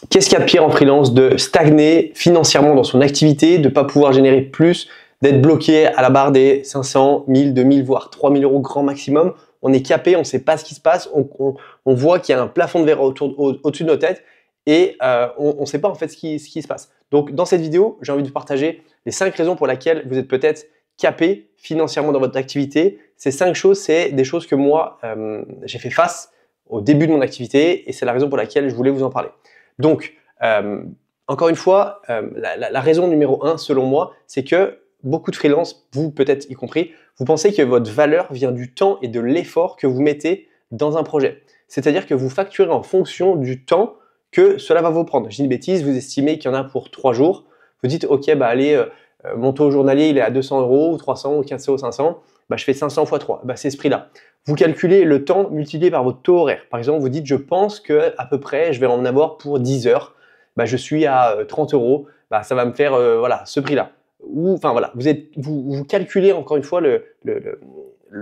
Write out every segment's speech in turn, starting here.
Qu'est-ce qu'il y a de pire en freelance? De stagner financièrement dans son activité, de ne pas pouvoir générer plus, d'être bloqué à la barre des 500, 1000, 2000, voire 3000 euros grand maximum. On est capé, on ne sait pas ce qui se passe, on voit qu'il y a un plafond de verre au-dessus de nos têtes et on ne sait pas en fait ce qui se passe. Donc dans cette vidéo, j'ai envie de vous partager les 5 raisons pour lesquelles vous êtes peut-être capé financièrement dans votre activité. Ces 5 choses, c'est des choses que moi, j'ai fait face au début de mon activité et c'est la raison pour laquelle je voulais vous en parler. Donc, encore une fois, la raison numéro 1, selon moi, c'est que beaucoup de freelance, vous peut-être y compris, vous pensez que votre valeur vient du temps et de l'effort que vous mettez dans un projet. C'est-à-dire que vous facturez en fonction du temps que cela va vous prendre. Je dis une bêtise, vous estimez qu'il y en a pour 3 jours. Vous dites, ok, bah allez, mon taux journalier, il est à 200 euros, ou 300, ou 400, ou 500. Bah, je fais 500 x 3. Bah, c'est ce prix-là. Vous calculez le temps multiplié par votre taux horaire. Par exemple, vous dites, je pense qu'à peu près, je vais en avoir pour 10 heures. Bah, je suis à 30 euros. Bah, ça va me faire voilà, ce prix-là. Ou, enfin, voilà, vous calculez encore une fois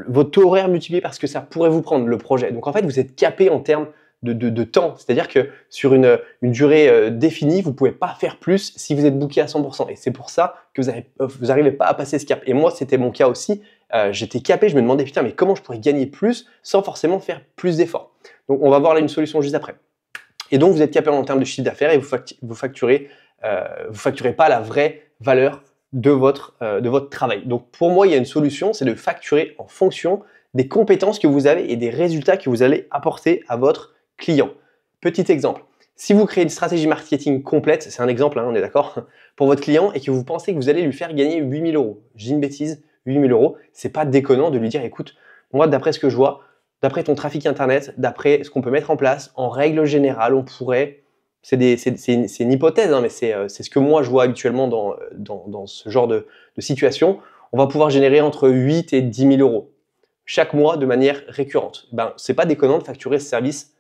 votre taux horaire multiplié par ce que ça pourrait vous prendre, le projet. Donc, en fait, vous êtes capé en termes de temps. C'est-à-dire que sur une durée définie, vous ne pouvez pas faire plus si vous êtes booké à 100%. Et c'est pour ça que vous n'arrivez pas à passer ce cap. Et moi, c'était mon cas aussi. J'étais capé, je me demandais, putain, mais comment je pourrais gagner plus sans forcément faire plus d'efforts? Donc, on va voir là une solution juste après. Et donc, vous êtes capé en termes de chiffre d'affaires et vous facturez pas la vraie valeur de votre travail. Donc, pour moi, il y a une solution, c'est de facturer en fonction des compétences que vous avez et des résultats que vous allez apporter à votre client. Petit exemple, si vous créez une stratégie marketing complète, c'est un exemple, hein, on est d'accord, pour votre client et que vous pensez que vous allez lui faire gagner 8000 euros, je dis une bêtise, 8000 euros, c'est pas déconnant de lui dire, écoute, moi, d'après ce que je vois, d'après ton trafic internet, d'après ce qu'on peut mettre en place, en règle générale, on pourrait, c'est une hypothèse, hein, mais c'est ce que moi je vois habituellement dans ce genre de situation, on va pouvoir générer entre 8 et 10 000 euros chaque mois de manière récurrente. Ben, c'est pas déconnant de facturer ce service,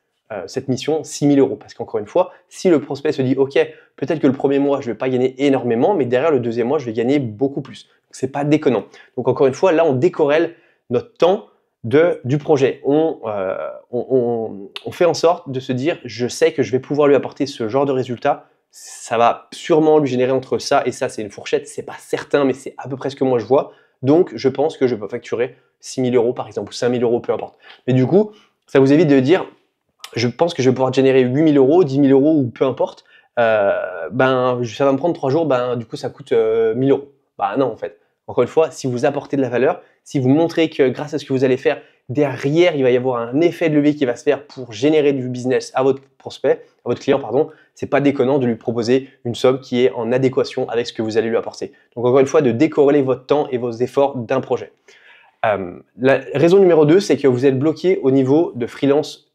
cette mission, 6 000 euros. Parce qu'encore une fois, si le prospect se dit, OK, peut-être que le premier mois, je ne vais pas gagner énormément, mais derrière le deuxième mois, je vais gagner beaucoup plus. C'est pas déconnant. Donc encore une fois, là, on décorrèle notre temps du projet. On fait en sorte de se dire, je sais que je vais pouvoir lui apporter ce genre de résultat. Ça va sûrement lui générer entre ça et ça, c'est une fourchette. C'est pas certain, mais c'est à peu près ce que moi je vois. Donc, je pense que je peux facturer 6 000 euros par exemple, ou 5 000 euros, peu importe. Mais du coup, ça vous évite de dire, je pense que je vais pouvoir générer 8 000 euros, 10 000 euros ou peu importe. Ben, ça va me prendre 3 jours, ben, du coup, ça coûte 1 000 euros. Bah non, en fait. Encore une fois, si vous apportez de la valeur, si vous montrez que grâce à ce que vous allez faire, derrière, il va y avoir un effet de levier qui va se faire pour générer du business à votre prospect, à votre client, pardon, c'est pas déconnant de lui proposer une somme qui est en adéquation avec ce que vous allez lui apporter. Donc encore une fois, de décorréler votre temps et vos efforts d'un projet. La raison numéro 2, c'est que vous êtes bloqué au niveau de freelance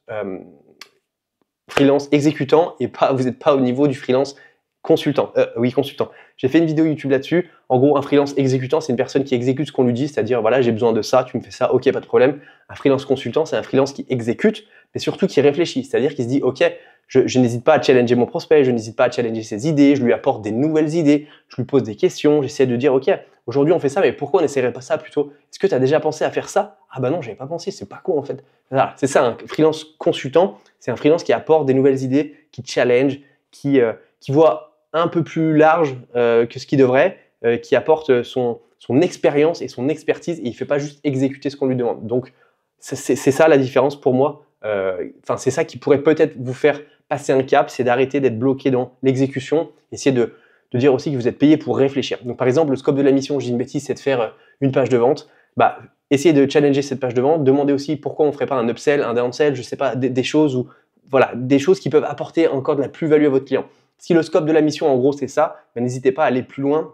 exécutant et vous n'êtes pas au niveau du freelance consultant. Oui, consultant. J'ai fait une vidéo YouTube là-dessus. En gros, un freelance exécutant, c'est une personne qui exécute ce qu'on lui dit, c'est-à-dire, voilà, j'ai besoin de ça, tu me fais ça, ok, pas de problème. Un freelance consultant, c'est un freelance qui exécute, mais surtout qui réfléchit, c'est-à-dire qui se dit, ok, je n'hésite pas à challenger mon prospect, je n'hésite pas à challenger ses idées, je lui apporte des nouvelles idées, je lui pose des questions, j'essaie de dire, ok, aujourd'hui on fait ça, mais pourquoi on n'essaierait pas ça plutôt? Est-ce que tu as déjà pensé à faire ça? Ah bah non, j'avais pas pensé, c'est pas con en fait. Voilà, c'est ça, un freelance consultant, c'est un freelance qui apporte des nouvelles idées, qui challenge, qui voit un peu plus large que ce qu'il devrait, qui apporte son expérience et son expertise, et il ne fait pas juste exécuter ce qu'on lui demande. Donc, c'est ça la différence pour moi. Enfin, c'est ça qui pourrait peut-être vous faire passer un cap, c'est d'arrêter d'être bloqué dans l'exécution, essayer de dire aussi que vous êtes payé pour réfléchir. Donc, par exemple, le scope de la mission, je dis une bêtise, c'est de faire une page de vente. Bah, essayez de challenger cette page de vente, demandez aussi pourquoi on ne ferait pas un upsell, un downsell, je ne sais pas, des choses où, voilà, des choses qui peuvent apporter encore de la plus-value à votre client. Si le scope de la mission, en gros, c'est ça, ben, n'hésitez pas à aller plus loin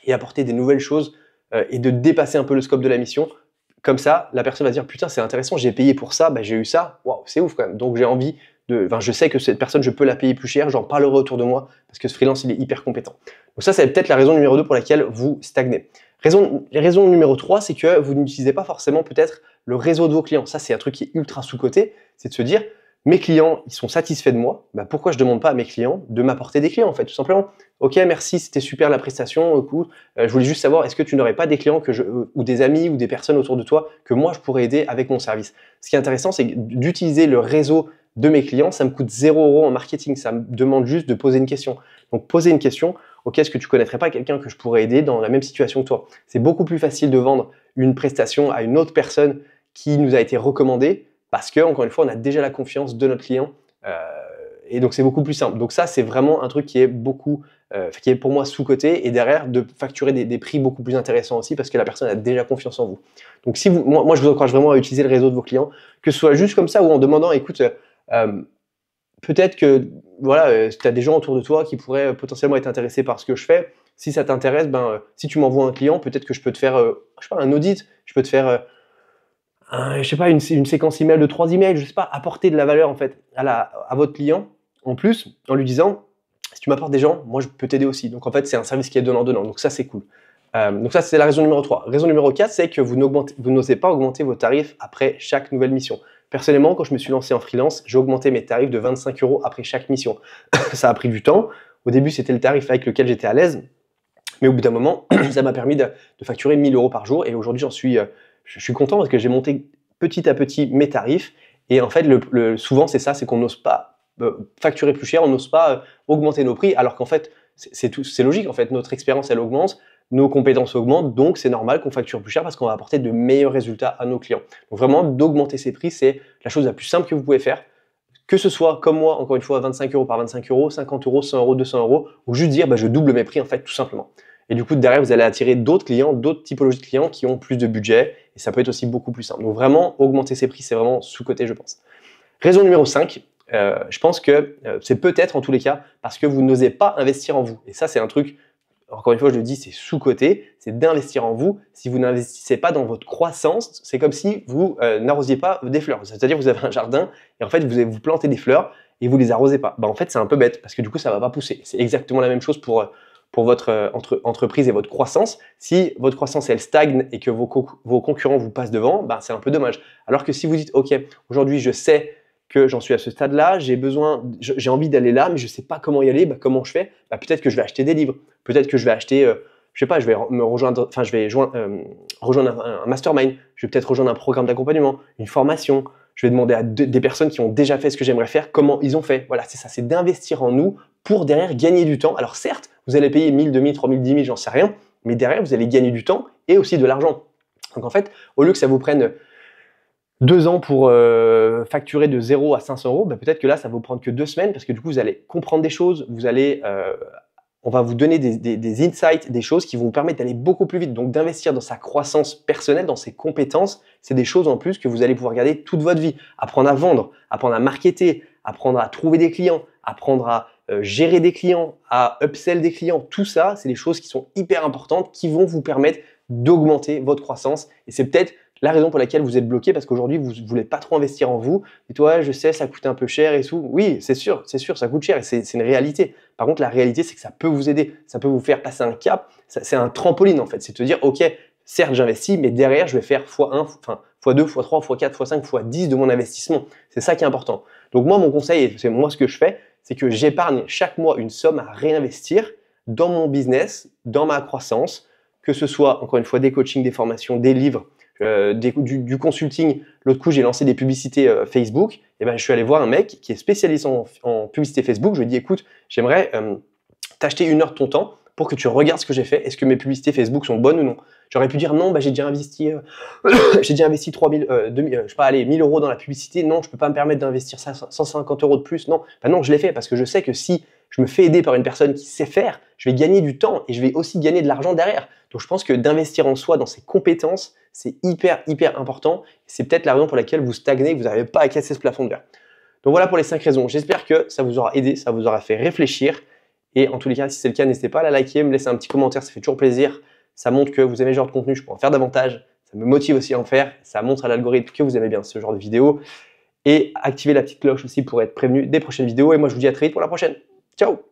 et apporter des nouvelles choses et de dépasser un peu le scope de la mission. Comme ça, la personne va dire, putain, c'est intéressant, j'ai payé pour ça, ben, j'ai eu ça, waouh, c'est ouf quand même. Donc, j'ai envie je sais que cette personne, je peux la payer plus cher, j'en parlerai autour de moi parce que ce freelance, il est hyper compétent. Donc ça, c'est peut-être la raison numéro 2 pour laquelle vous stagnez. Raison numéro 3, c'est que vous n'utilisez pas forcément peut-être le réseau de vos clients. Ça, c'est un truc qui est ultra sous-coté, c'est de se dire, mes clients, ils sont satisfaits de moi, bah pourquoi je ne demande pas à mes clients de m'apporter des clients en fait, tout simplement. Ok, merci, c'était super la prestation, cool. Je voulais juste savoir, est-ce que tu n'aurais pas des clients ou des amis ou des personnes autour de toi que moi je pourrais aider avec mon service? Ce qui est intéressant, c'est d'utiliser le réseau de mes clients, ça me coûte 0 € en marketing. Ça me demande juste de poser une question. Donc, poser une question, ok, est-ce que tu connaîtrais pas quelqu'un que je pourrais aider dans la même situation que toi? C'est beaucoup plus facile de vendre une prestation à une autre personne qui nous a été recommandée parce que, encore une fois, on a déjà la confiance de notre client. Et donc, c'est beaucoup plus simple. Donc ça, c'est vraiment un truc qui est qui est pour moi sous-coté, et derrière, de facturer des prix beaucoup plus intéressants aussi parce que la personne a déjà confiance en vous. Donc, si moi, je vous encourage vraiment à utiliser le réseau de vos clients, que ce soit juste comme ça ou en demandant, écoute, peut-être que voilà, tu as des gens autour de toi qui pourraient potentiellement être intéressés par ce que je fais. Si ça t'intéresse, si tu m'envoies un client, peut-être que je peux te faire je sais pas, un audit, je peux te faire je sais pas, une séquence email de 3 emails, je sais pas, apporter de la valeur en fait à votre client, en plus, en lui disant, si tu m'apportes des gens, moi je peux t'aider aussi. Donc en fait, c'est un service qui est donnant-donnant, donc ça c'est cool. Donc ça, c'est la raison numéro 3. Raison numéro 4, c'est que vous n'osez pas augmenter vos tarifs après chaque nouvelle mission. Personnellement, quand je me suis lancé en freelance, j'ai augmenté mes tarifs de 25 € après chaque mission. Ça a pris du temps. Au début, c'était le tarif avec lequel j'étais à l'aise, mais au bout d'un moment, ça m'a permis de facturer 1 000 € par jour, et aujourd'hui, je suis content parce que j'ai monté petit à petit mes tarifs. Et en fait, souvent, c'est ça, c'est qu'on n'ose pas facturer plus cher, on n'ose pas augmenter nos prix, alors qu'en fait, c'est logique. En fait, notre expérience, elle augmente, nos compétences augmentent, donc c'est normal qu'on facture plus cher parce qu'on va apporter de meilleurs résultats à nos clients. Donc vraiment, d'augmenter ses prix, c'est la chose la plus simple que vous pouvez faire. Que ce soit comme moi, encore une fois, 25 € par 25 €, 50 €, 100 €, 200 €, ou juste dire je double mes prix en fait, tout simplement. Et du coup, derrière, vous allez attirer d'autres clients, d'autres typologies de clients qui ont plus de budget, et ça peut être aussi beaucoup plus simple. Donc vraiment, augmenter ses prix, c'est vraiment sous-coté, je pense. Raison numéro 5, je pense que c'est peut-être en tous les cas parce que vous n'osez pas investir en vous. Et ça, c'est un truc, encore une fois, je le dis, c'est sous-coté, c'est d'investir en vous. Si vous n'investissez pas dans votre croissance, c'est comme si vous n'arrosiez pas des fleurs. C'est-à-dire, vous avez un jardin et en fait, vous plantez des fleurs et vous les arrosez pas. En fait, c'est un peu bête parce que du coup, ça va pas pousser. C'est exactement la même chose pour votre entreprise et votre croissance. Si votre croissance, elle stagne et que vos concurrents vous passent devant, c'est un peu dommage. Alors que si vous dites, OK, aujourd'hui, je sais que j'en suis à ce stade-là, j'ai envie d'aller là, mais je ne sais pas comment y aller, comment je fais? Peut-être que je vais acheter des livres, peut-être que je vais acheter, je sais pas, je vais rejoindre un mastermind, je vais peut-être rejoindre un programme d'accompagnement, une formation, je vais demander à des personnes qui ont déjà fait ce que j'aimerais faire, comment ils ont fait. Voilà, c'est ça, c'est d'investir en nous pour derrière gagner du temps. Alors certes, vous allez payer 1 000, 2 000, 3 000, 10 000, j'en sais rien, mais derrière, vous allez gagner du temps et aussi de l'argent. Donc en fait, au lieu que ça vous prenne 2 ans pour facturer de 0 à 500 €, peut-être que là, ça va vous prendre que 2 semaines parce que du coup, vous allez comprendre des choses, on va vous donner des insights, des choses qui vont vous permettre d'aller beaucoup plus vite. Donc, d'investir dans sa croissance personnelle, dans ses compétences, c'est des choses en plus que vous allez pouvoir garder toute votre vie. Apprendre à vendre, apprendre à marketer, apprendre à trouver des clients, apprendre à gérer des clients, à upsell des clients. Tout ça, c'est des choses qui sont hyper importantes, qui vont vous permettre d'augmenter votre croissance. Et c'est peut-être la raison pour laquelle vous êtes bloqué, parce qu'aujourd'hui, vous ne voulez pas trop investir en vous. Et toi, je sais, ça coûte un peu cher et tout. Oui, c'est sûr, ça coûte cher et c'est une réalité. Par contre, la réalité, c'est que ça peut vous aider. Ça peut vous faire passer un cap. C'est un trampoline, en fait. C'est de te dire, OK, certes, j'investis, mais derrière, je vais faire x1, x2, x3, x4, x5, x10 de mon investissement. C'est ça qui est important. Donc moi, mon conseil, et c'est moi ce que je fais, c'est que j'épargne chaque mois une somme à réinvestir dans mon business, dans ma croissance, que ce soit, encore une fois, des coachings, des formations, des livres, du consulting. L'autre coup, j'ai lancé des publicités Facebook. Et je suis allé voir un mec qui est spécialisé en publicité Facebook. Je lui ai dit, écoute, j'aimerais t'acheter 1 heure de ton temps pour que tu regardes ce que j'ai fait. Est-ce que mes publicités Facebook sont bonnes ou non? J'aurais pu dire non, j'ai déjà investi, j'ai déjà investi 1000 € dans la publicité. Non, je peux pas me permettre d'investir 150 € de plus. Non, non, je l'ai fait parce que je sais que si je me fais aider par une personne qui sait faire, je vais gagner du temps et je vais aussi gagner de l'argent derrière. Donc je pense que d'investir en soi, dans ses compétences, c'est hyper important. C'est peut-être la raison pour laquelle vous stagnez, que vous n'arrivez pas à casser ce plafond de verre. Donc voilà pour les 5 raisons. J'espère que ça vous aura aidé, ça vous aura fait réfléchir. Et en tous les cas, si c'est le cas, n'hésitez pas à la liker, me laisser un petit commentaire, ça fait toujours plaisir. Ça montre que vous aimez ce genre de contenu, je peux en faire davantage. Ça me motive aussi à en faire. Ça montre à l'algorithme que vous aimez bien ce genre de vidéos. Et activez la petite cloche aussi pour être prévenu des prochaines vidéos. Et moi, je vous dis à très vite pour la prochaine. Ciao!